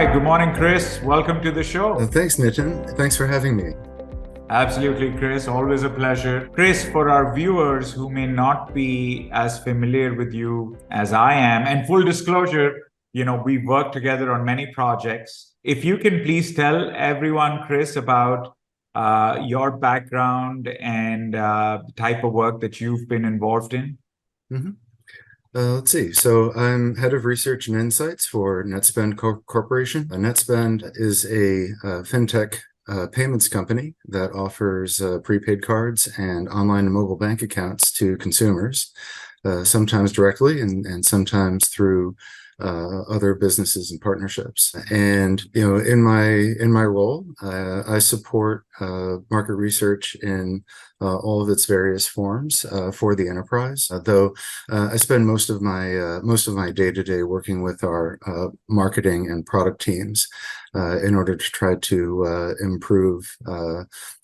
Hi, good morning, Chris. Welcome to the show. Thanks, Nitin. Thanks for having me. Absolutely, Chris. Always a pleasure. Chris, for our viewers who may not be as familiar with you as I am, and full disclosure, we've worked together on many projects. If you can please tell everyone, Chris, about your background and the type of work that you've been involved in. Mhm. Let's see. So I'm head of research and insights for Netspend Corporation. Netspend is a fintech payments company that offers prepaid cards and online and mobile bank accounts to consumers, sometimes directly and sometimes through other businesses and partnerships. And in my role, I support market research in all of its various forms for the enterprise. Though I spend most of my day-to-day working with our marketing and product teams in order to try to improve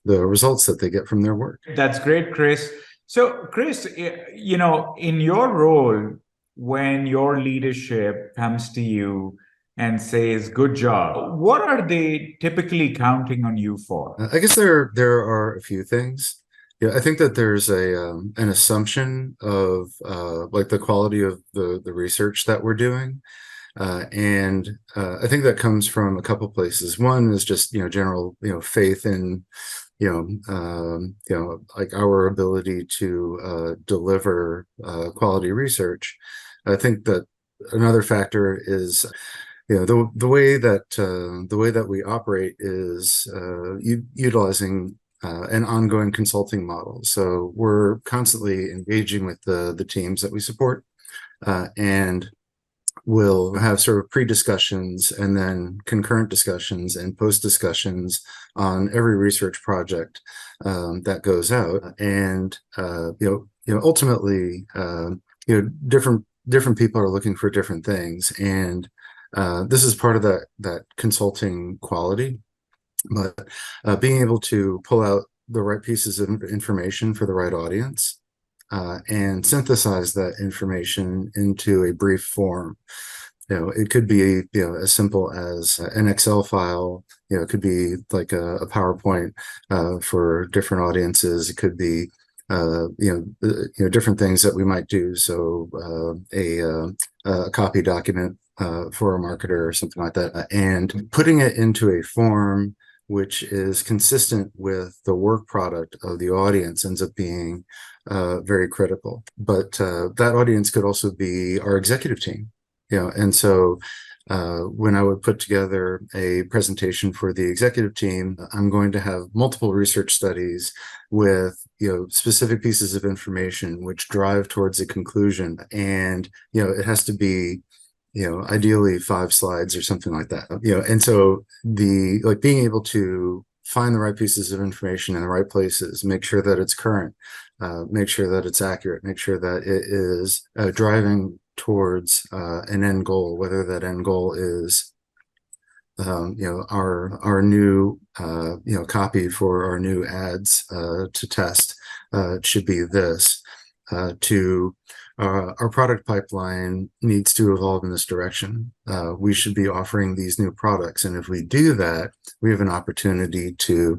the results that they get from their work. That's great, Chris. So, Chris, in your role, when your leadership comes to you and says, good job, what are they typically counting on you for? I guess there are a few things. Yeah, I think that there's an assumption of like the quality of the research that we're doing. And I think that comes from a couple places. One is just, general, faith in, like our ability to deliver quality research. I think that another factor is, the way that we operate is utilizing an ongoing consulting model. So we're constantly engaging with the teams that we support, and we'll have sort of pre-discussions and then concurrent discussions and post-discussions on every research project that goes out. And ultimately, different people are looking for different things, and this is part of that consulting quality. But being able to pull out the right pieces of information for the right audience, and synthesize that information into a brief form. It could be, as simple as an Excel file. It could be like a PowerPoint for different audiences. It could be, different things that we might do. So a copy document for a marketer or something like that, and putting it into a form which is consistent with the work product of the audience ends up being very critical. But that audience could also be our executive team, and so when I would put together a presentation for the executive team, I'm going to have multiple research studies with specific pieces of information which drive towards a conclusion, and it has to be ideally 5 slides or something like that. And so being able to find the right pieces of information in the right places, make sure that it's current, make sure that it's accurate, make sure that it is driving towards an end goal, whether that end goal is our new copy for our new ads to test. It should be this. Our product pipeline needs to evolve in this direction. We should be offering these new products. And if we do that, we have an opportunity to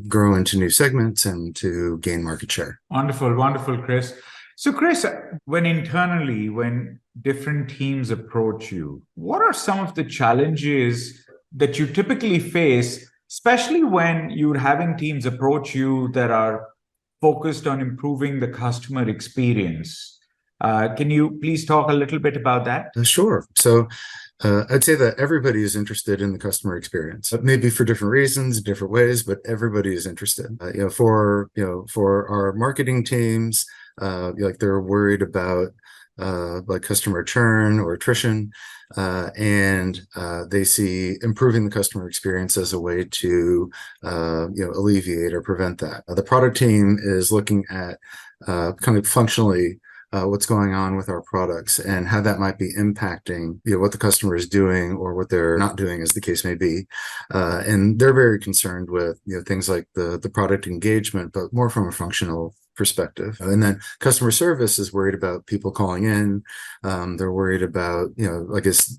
grow into new segments and to gain market share. Wonderful, wonderful, Chris. So, Chris, when different teams approach you, what are some of the challenges that you typically face, especially when you're having teams approach you that are focused on improving the customer experience? Can you please talk a little bit about that? Sure. So I'd say that everybody is interested in the customer experience, maybe for different reasons, different ways, but everybody is interested. For our marketing teams, like they're worried about like customer churn or attrition, and they see improving the customer experience as a way to alleviate or prevent that. The product team is looking at kind of functionally what's going on with our products and how that might be impacting what the customer is doing or what they're not doing, as the case may be. And they're very concerned with things like the product engagement, but more from a functional perspective. And then customer service is worried about people calling in. They're worried about, I guess,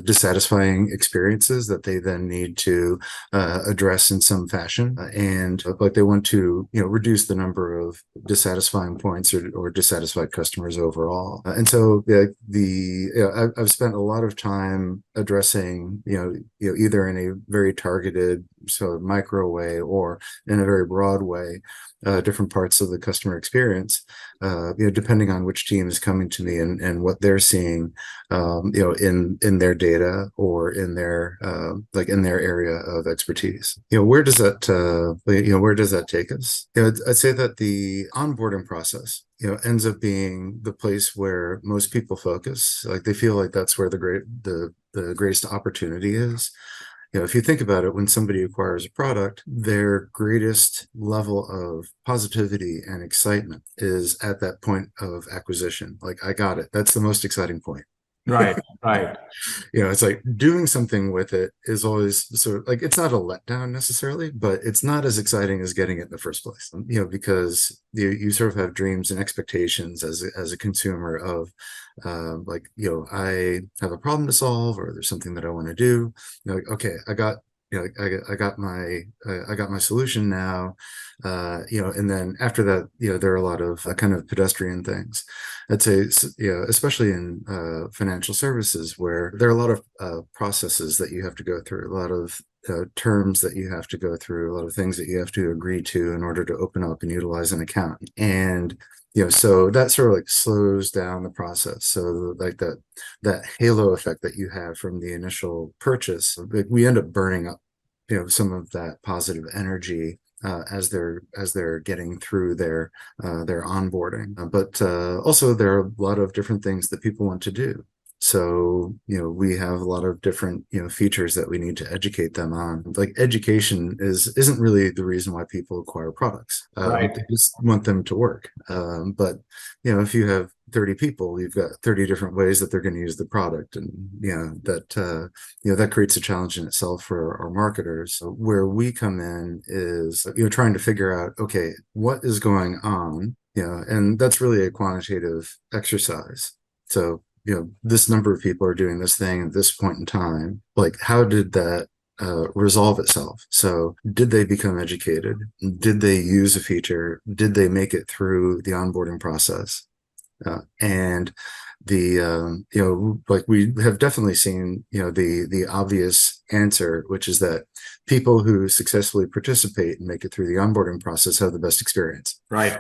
dissatisfying experiences that they then need to address in some fashion. And like they want to, reduce the number of dissatisfying points or dissatisfied customers overall. And so I've spent a lot of time addressing, either in a very targeted sort of micro way or in a very broad way, different parts of the customer experience, depending on which team is coming to me and what they're seeing, in their data or in their in their area of expertise. Where does that take us? I'd say that the onboarding process, ends up being the place where most people focus. Like they feel like that's where the greatest opportunity is. If you think about it, when somebody acquires a product, their greatest level of positivity and excitement is at that point of acquisition. Like, I got it. That's the most exciting point. Right, right. It's like doing something with it is always sort of like, it's not a letdown necessarily, but it's not as exciting as getting it in the first place, because you sort of have dreams and expectations as a consumer of I have a problem to solve, or there's something that I want to do. Like, okay, I got my solution now, and then after that, there are a lot of kind of pedestrian things. I'd say, especially in financial services, where there are a lot of processes that you have to go through, a lot of terms that you have to go through, a lot of things that you have to agree to in order to open up and utilize an account. And so that sort of like slows down the process. So like that halo effect that you have from the initial purchase, we end up burning up, some of that positive energy as they're getting through their onboarding. But also there are a lot of different things that people want to do. So, we have a lot of different, features that we need to educate them on. Like education isn't really the reason why people acquire products. Right. They just want them to work. But, if you have 30 people, you've got 30 different ways that they're going to use the product. And, that creates a challenge in itself for our marketers. So where we come in is, trying to figure out, okay, what is going on? And that's really a quantitative exercise. So, this number of people are doing this thing at this point in time. Like, how did that resolve itself? So did they become educated? Did they use a feature? Did they make it through the onboarding process? And like we have definitely seen, the obvious answer, which is that people who successfully participate and make it through the onboarding process have the best experience. Right.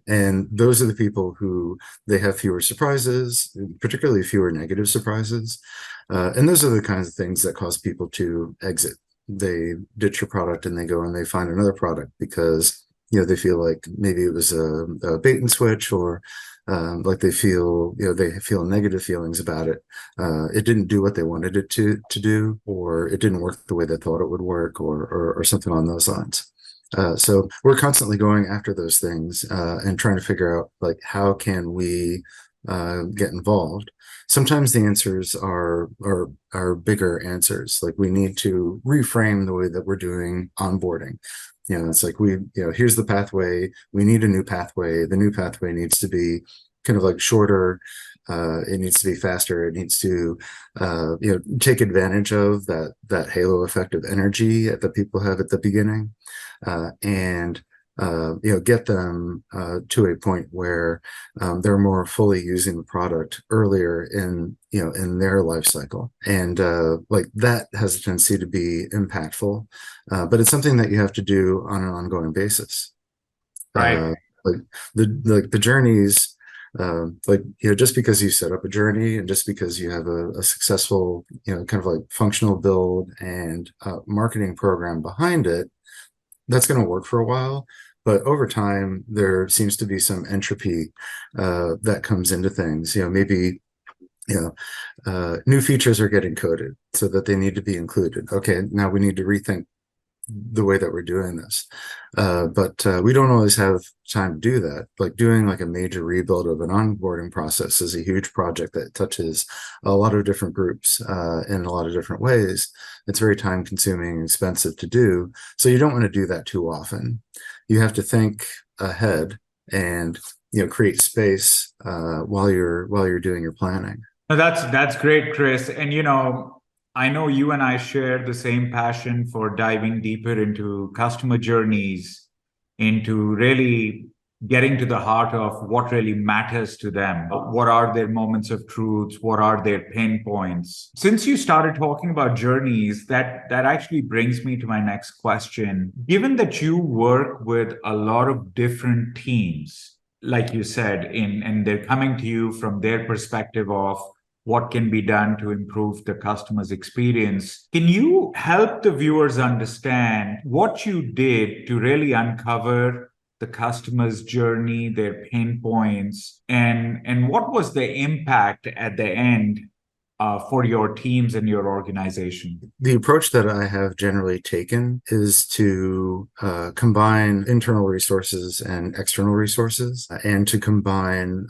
And those are the people who they have fewer surprises, particularly fewer negative surprises. And those are the kinds of things that cause people to exit. They ditch your product and they go and they find another product because, they feel like maybe it was a bait and switch, or like they feel negative feelings about it. It didn't do what they wanted it to do, or it didn't work the way they thought it would work, or something on those lines. So we're constantly going after those things and trying to figure out, like, how can we get involved. Sometimes the answers are bigger answers. Like, we need to reframe the way that we're doing onboarding. It's like here's the pathway. We need a new pathway. The new pathway needs to be kind of like shorter. It needs to be faster. It needs to, take advantage of that halo effect of energy that people have at the beginning, and get them to a point where they're more fully using the product earlier in their life cycle. And like that has a tendency to be impactful, but it's something that you have to do on an ongoing basis. Right. Like the journeys, just because you set up a journey and just because you have a successful, kind of like functional build and marketing program behind it, that's going to work for a while. But over time, there seems to be some entropy that comes into things. Maybe new features are getting coded so that they need to be included. Okay, now we need to rethink the way that we're doing this. But we don't always have time to do that. Like, doing like a major rebuild of an onboarding process is a huge project that touches a lot of different groups in a lot of different ways. It's very time consuming and expensive to do. So you don't want to do that too often. You have to think ahead and create space while you're doing your planning. No, that's great, Chris. And I know you and I share the same passion for diving deeper into customer journeys, into really getting to the heart of what really matters to them. What are their moments of truth? What are their pain points? Since you started talking about journeys, that actually brings me to my next question. Given that you work with a lot of different teams, like you said, and they're coming to you from their perspective of what can be done to improve the customer's experience. Can you help the viewers understand what you did to really uncover the customer's journey, their pain points, and what was the impact at the end for your teams and your organization? The approach that I have generally taken is to combine internal resources and external resources, and to combine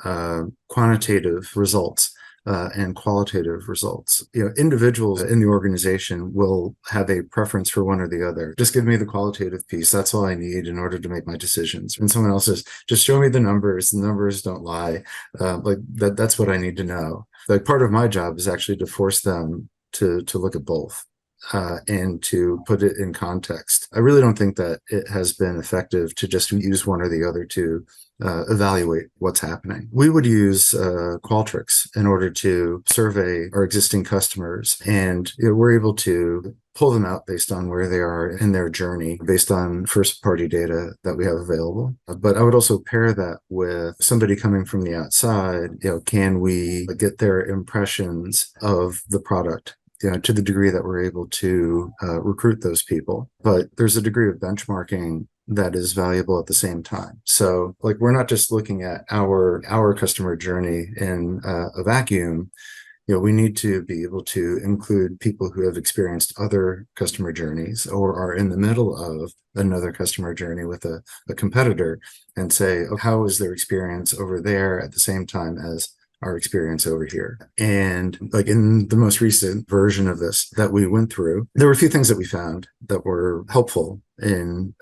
quantitative results and qualitative results. Individuals in the organization will have a preference for one or the other. Just give me the qualitative piece. That's all I need in order to make my decisions. And someone else says, just show me the numbers. The numbers don't lie. That's what I need to know. Like, part of my job is actually to force them to look at both. And to put it in context. I really don't think that it has been effective to just use one or the other to evaluate what's happening. We would use Qualtrics in order to survey our existing customers, and we're able to pull them out based on where they are in their journey, based on first-party data that we have available. But I would also pair that with somebody coming from the outside. Can we get their impressions of the product? To the degree that we're able to recruit those people. But there's a degree of benchmarking that is valuable at the same time. So, we're not just looking at our customer journey in a vacuum. We need to be able to include people who have experienced other customer journeys or are in the middle of another customer journey with a competitor, and say, how is their experience over there at the same time as our experience over here. And in the most recent version of this that we went through, there were a few things that we found that were helpful in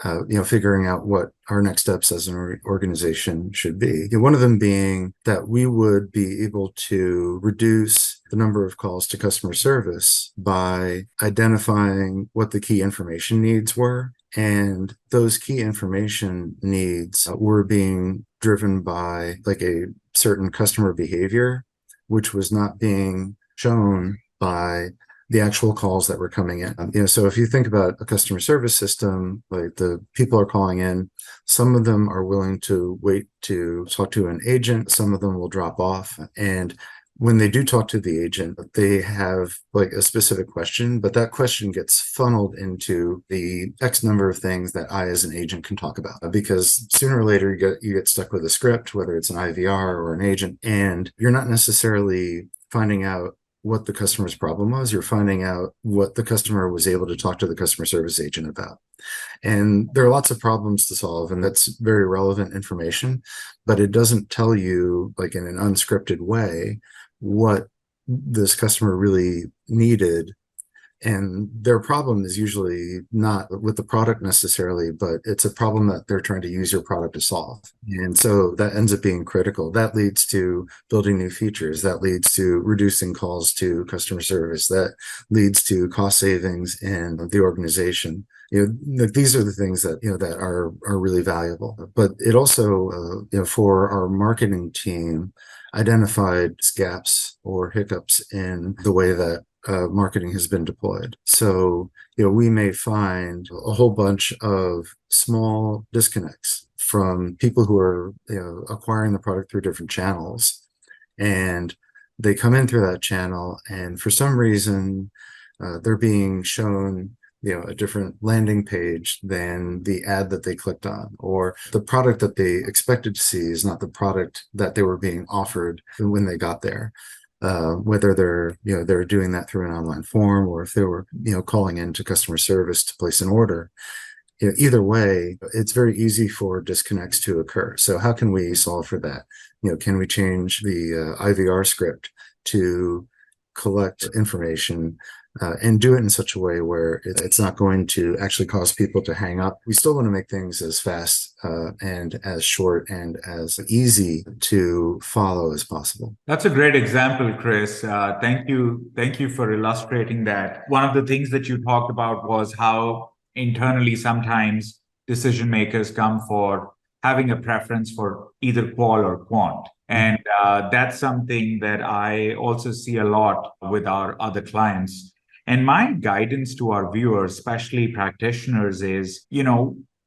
figuring out what our next steps as an organization should be. One of them being that we would be able to reduce the number of calls to customer service by identifying what the key information needs were. And those key information needs were being driven by a certain customer behavior, which was not being shown by the actual calls that were coming in. So if you think about a customer service system, the people are calling in, some of them are willing to wait to talk to an agent, some of them will drop off. And when they do talk to the agent, they have a specific question, but that question gets funneled into the X number of things that I as an agent can talk about. Because sooner or later you get stuck with a script, whether it's an IVR or an agent, and you're not necessarily finding out what the customer's problem was. You're finding out what the customer was able to talk to the customer service agent about. And there are lots of problems to solve, and that's very relevant information, but it doesn't tell you in an unscripted way what this customer really needed. And their problem is usually not with the product necessarily, but it's a problem that they're trying to use your product to solve. And so that ends up being critical. That leads to building new features. That leads to reducing calls to customer service. That leads to cost savings in the organization. These are the things that that are really valuable. But it also for our marketing team, identified gaps or hiccups in the way that marketing has been deployed. So, we may find a whole bunch of small disconnects from people who are acquiring the product through different channels, and they come in through that channel, and for some reason they're being shown a different landing page than the ad that they clicked on, or the product that they expected to see is not the product that they were being offered when they got there. Whether they're doing that through an online form, or if they were calling into customer service to place an order. Either way, it's very easy for disconnects to occur. So how can we solve for that? Can we change the IVR script to collect information and do it in such a way where it's not going to actually cause people to hang up. We still want to make things as fast and as short and as easy to follow as possible. That's a great example, Chris. Thank you. Thank you for illustrating that. One of the things that you talked about was how internally sometimes decision makers come for having a preference for either qual or quant. And that's something that I also see a lot with our other clients. And my guidance to our viewers, especially practitioners, is,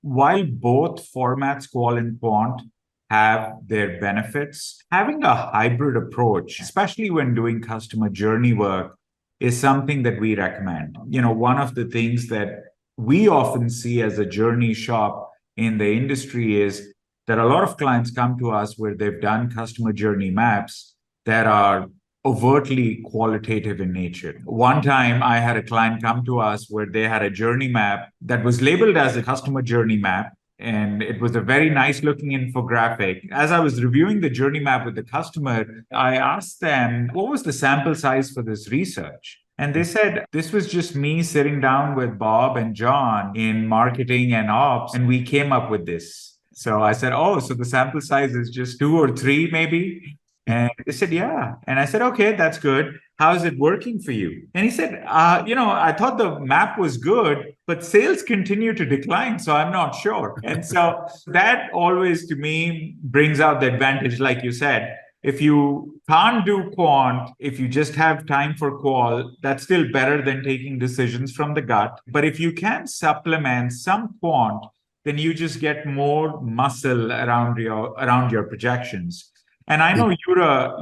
while both formats, qual and quant, have their benefits, having a hybrid approach, especially when doing customer journey work, is something that we recommend. One of the things that we often see as a journey shop in the industry is that a lot of clients come to us where they've done customer journey maps that are overtly qualitative in nature. One time I had a client come to us where they had a journey map that was labeled as a customer journey map, and it was a very nice looking infographic. As I was reviewing the journey map with the customer, I asked them, what was the sample size for this research? And they said, this was just me sitting down with Bob and John in marketing and ops, and we came up with this. So I said, oh, so the sample size is just 2 or 3 maybe? And they said, yeah. And I said, okay, that's good. How is it working for you? And he said, I thought the map was good, but sales continue to decline. So I'm not sure. And so that always to me brings out the advantage, like you said. If you can't do quant, if you just have time for qual, that's still better than taking decisions from the gut. But if you can supplement some quant, then you just get more muscle around your projections. And I know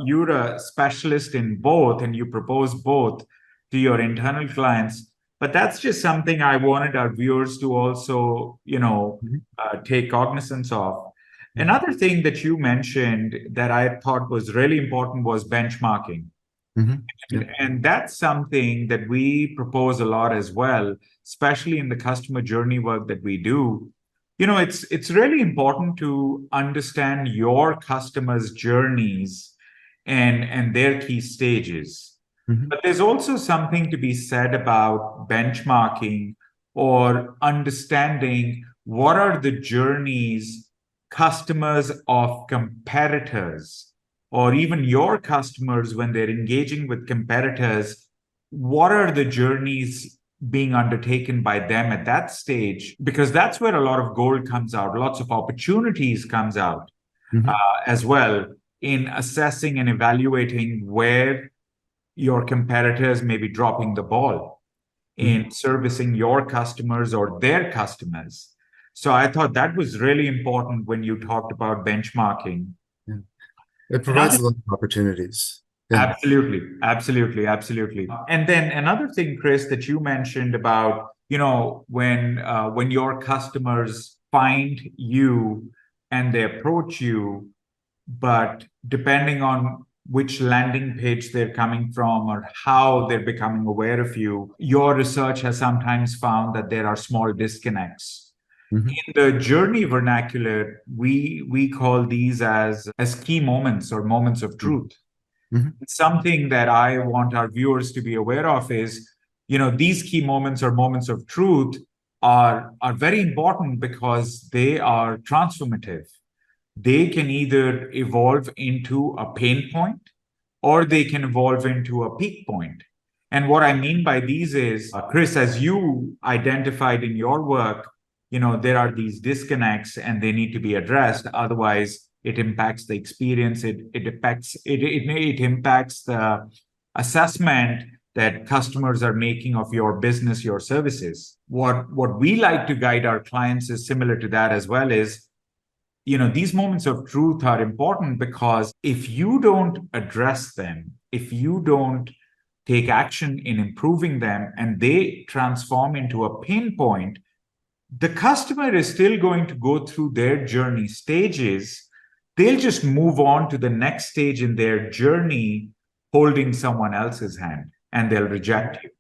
you're a specialist in both, and you propose both to your internal clients. But that's just something I wanted our viewers to also, take cognizance of. Another thing that you mentioned that I thought was really important was benchmarking. And that's something that we propose a lot as well, especially in the customer journey work that we do. It's really important to understand your customers' journeys and their key stages. But there's also something to be said about benchmarking or understanding what are the journeys customers of competitors, or even your customers when they're engaging with competitors, what are the journeys being undertaken by them at that stage? Because that's where a lot of gold comes out, lots of opportunities comes out as well in assessing and evaluating where your competitors may be dropping the ball in servicing your customers or their customers. So I thought that was really important when you talked about benchmarking. Yeah. It provides a lot of opportunities. Yeah. Absolutely. And then another thing, Chris, that you mentioned about, when your customers find you and they approach you, but depending on which landing page they're coming from or how they're becoming aware of you, your research has sometimes found that there are small disconnects. In the journey vernacular, we call these as key moments or moments of truth. Something that I want our viewers to be aware of is, these key moments or moments of truth are very important because they are transformative. They can either evolve into a pain point or they can evolve into a peak point. And what I mean by these is, Chris, as you identified in your work, there are these disconnects and they need to be addressed. Otherwise, it impacts the experience. It impacts the assessment that customers are making of your business, your services. What we like to guide our clients is similar to that as well. Is these moments of truth are important because if you don't address them, if you don't take action in improving them, and they transform into a pain point, the customer is still going to go through their journey stages. They'll just move on to the next stage in their journey, holding someone else's hand, and they'll reject you.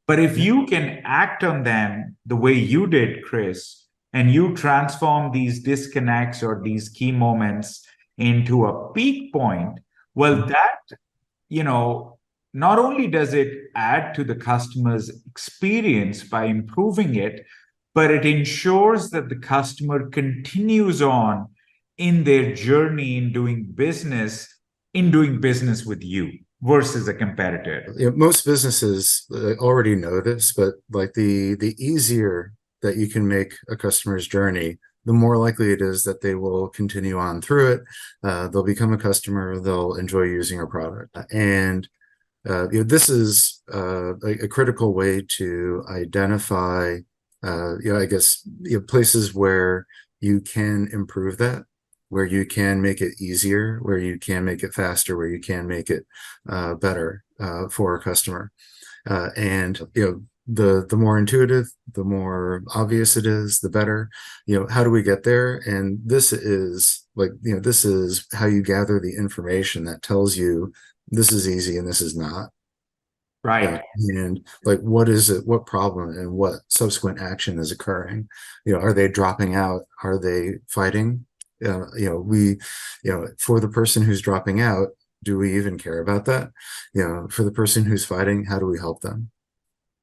But if you can act on them the way you did, Chris, and you transform these disconnects or these key moments into a peak point, well, that, not only does it add to the customer's experience by improving it, but it ensures that the customer continues on in their journey in doing business with you versus a competitor. Most businesses already know this, but like the easier that you can make a customer's journey, the more likely it is that they will continue on through it. They'll become a customer. They'll enjoy using our product. And this is a critical way to identify, I guess, places where you can improve that, where you can make it easier, where you can make it faster, where you can make it better for a customer. And the more intuitive, the more obvious it is, the better. How do we get there? And this is this is how you gather the information that tells you this is easy and this is not. Right. And like, what is it? What problem and what subsequent action is occurring? Are they dropping out? Are they fighting? For the person who's dropping out, do we even care about that? For the person who's fighting, how do we help them?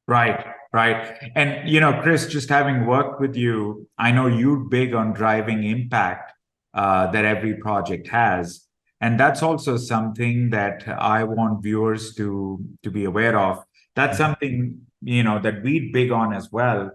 Right, right. And, Chris, just having worked with you, I know you're big on driving impact that every project has. And that's also something that I want viewers to be aware of. That's something, that we're big on as well.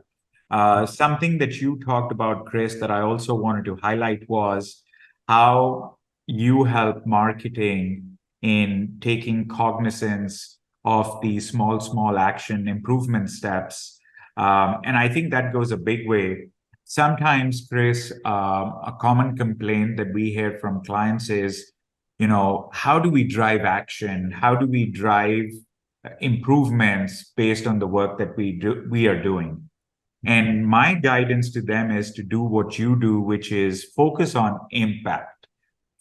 Something that you talked about, Chris, that I also wanted to highlight was how you help marketing in taking cognizance of the small action improvement steps. And I think that goes a big way. Sometimes, Chris, a common complaint that we hear from clients is, how do we drive action? How do we drive improvements based on the work that we are doing? And my guidance to them is to do what you do, which is focus on impact.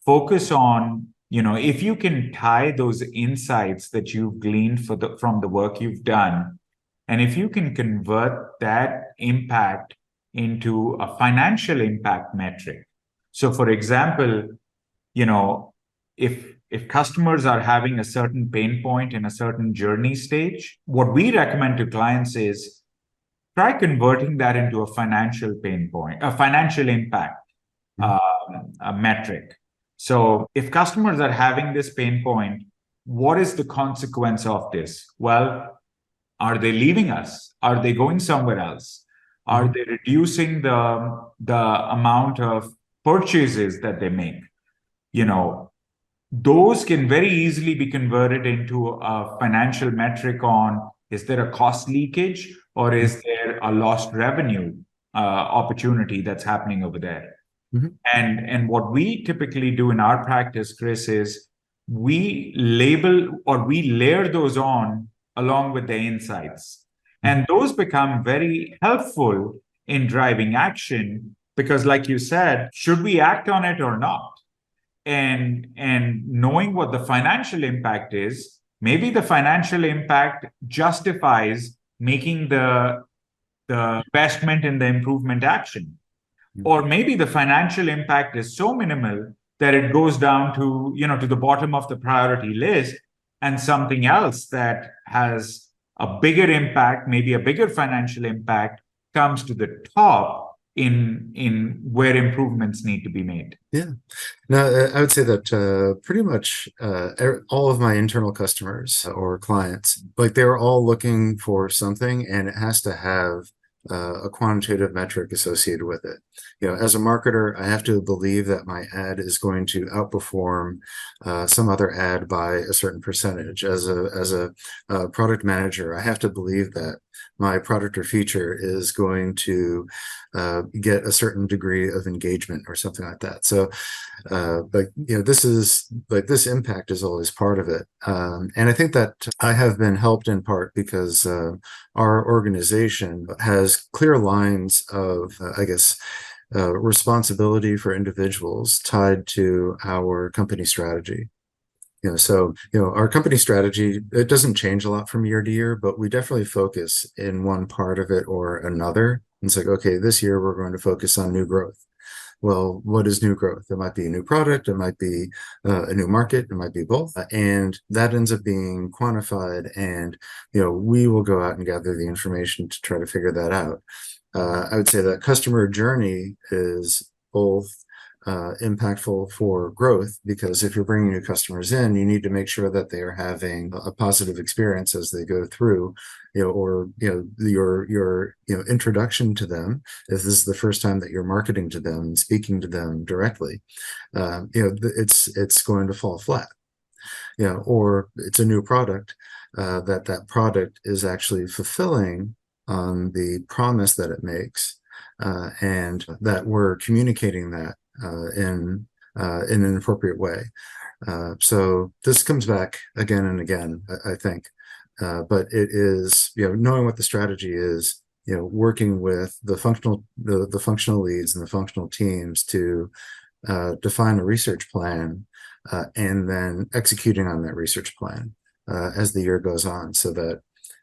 Focus on, if you can tie those insights that you've gleaned from the work you've done, and if you can convert that impact into a financial impact metric. So for example, if customers are having a certain pain point in a certain journey stage, what we recommend to clients is try converting that into a financial pain point, a financial impact a metric. So if customers are having this pain point, what is the consequence of this? Well, are they leaving us? Are they going somewhere else? Are they reducing the amount of purchases that they make? Those can very easily be converted into a financial metric on, is there a cost leakage or is there a lost revenue opportunity that's happening over there? And what we typically do in our practice, Chris, is we label or we layer those on along with the insights. And those become very helpful in driving action because, like you said, should we act on it or not? And knowing what the financial impact is, maybe the financial impact justifies making the investment in the improvement action. Or maybe the financial impact is so minimal that it goes down to, to the bottom of the priority list, and something else that has a bigger impact, maybe a bigger financial impact, comes to the top in where improvements need to be made. Yeah. No, I would say that pretty much all of my internal customers or clients, like they're all looking for something, and it has to have a quantitative metric associated with it. As a marketer, I have to believe that my ad is going to outperform some other ad by a certain percentage. As a product manager, I have to believe that my product or feature is going to get a certain degree of engagement or something like that. So, this impact is always part of it. And I think that I have been helped in part because our organization has clear lines of, responsibility for individuals tied to our company strategy. Our company strategy, it doesn't change a lot from year to year, but we definitely focus in one part of it or another. It's like, okay, this year we're going to focus on new growth. well, what is new growth? It might be a new product, it might be a new market, it might be both. And that ends up being quantified. And, we will go out and gather the information to try to figure that out. I would say that customer journey is both impactful for growth, because if you're bringing new customers in, you need to make sure that they are having a positive experience as they go through, or your introduction to them. If this is the first time that you're marketing to them and speaking to them directly, it's going to fall flat. Or it's a new product, that product is actually fulfilling on the promise that it makes, and that we're communicating that in an appropriate way. So this comes back again and again, I think. But it is, knowing what the strategy is, working with the functional leads and the functional teams to define a research plan, and then executing on that research plan as the year goes on, so that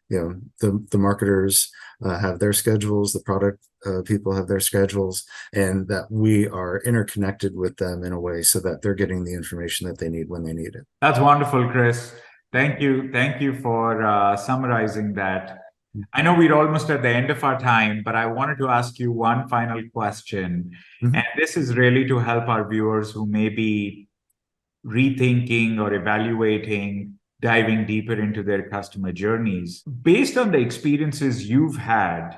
the marketers have their schedules, the product people have their schedules, and that we are interconnected with them in a way so that they're getting the information that they need when they need it. That's wonderful, Chris. Thank you for summarizing that. I know we're almost at the end of our time, but I wanted to ask you one final question. Mm-hmm. And this is really to help our viewers who may be rethinking or evaluating diving deeper into their customer journeys. Based on the experiences you've had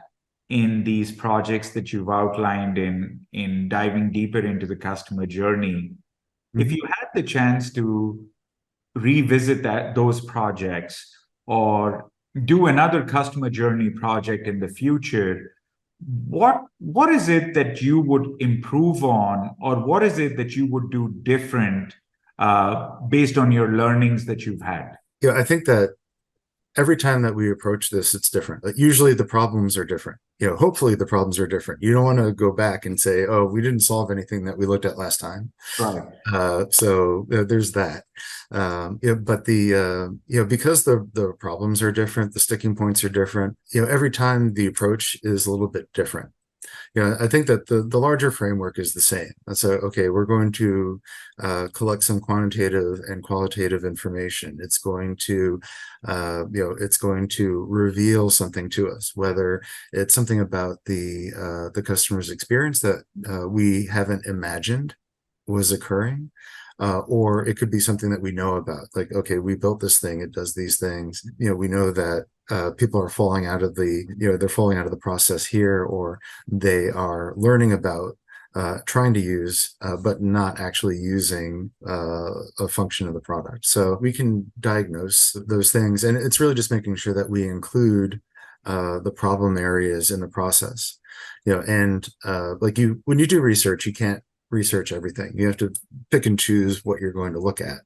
in these projects that you've outlined in diving deeper into the customer journey, if you had the chance to revisit those projects or do another customer journey project in the future, what is it that you would improve on, or what is it that you would do different based on your learnings that you've had? I think that every time that we approach this, it's different. Like, usually the problems are different. Hopefully the problems are different. You don't want to go back and say, oh, we didn't solve anything that we looked at last time. Right. So there's that. But because the problems are different, the sticking points are different, every time the approach is a little bit different. I think that the larger framework is the same. So, okay, we're going to collect some quantitative and qualitative information. It's going to, reveal something to us, whether it's something about the customer's experience that we haven't imagined was occurring. Or it could be something that we know about, like, okay, we built this thing, it does these things. We know that people are falling out of they're falling out of the process here, or they are learning about trying to use, but not actually using a function of the product. So we can diagnose those things, and it's really just making sure that we include the problem areas in the process. And when you do research, you can't research everything. You have to pick and choose what you're going to look at.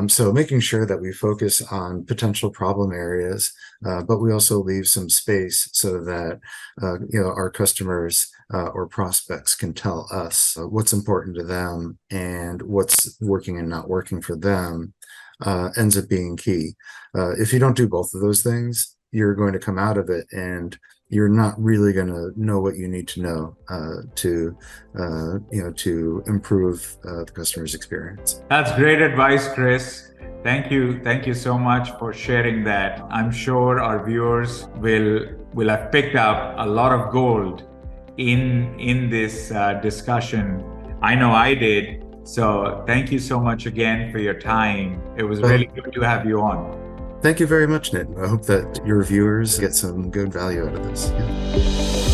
So making sure that we focus on potential problem areas, but we also leave some space so that our customers or prospects can tell us what's important to them, and what's working and not working for them ends up being key. If you don't do both of those things, you're going to come out of it and you're not really going to know what you need to know to improve the customer's experience. That's great advice, Chris. Thank you so much for sharing that. I'm sure our viewers will have picked up a lot of gold in this discussion. I know I did. So thank you so much again for your time. It was really good to have you on. Thank you very much, Nitin. I hope that your viewers get some good value out of this. Yeah.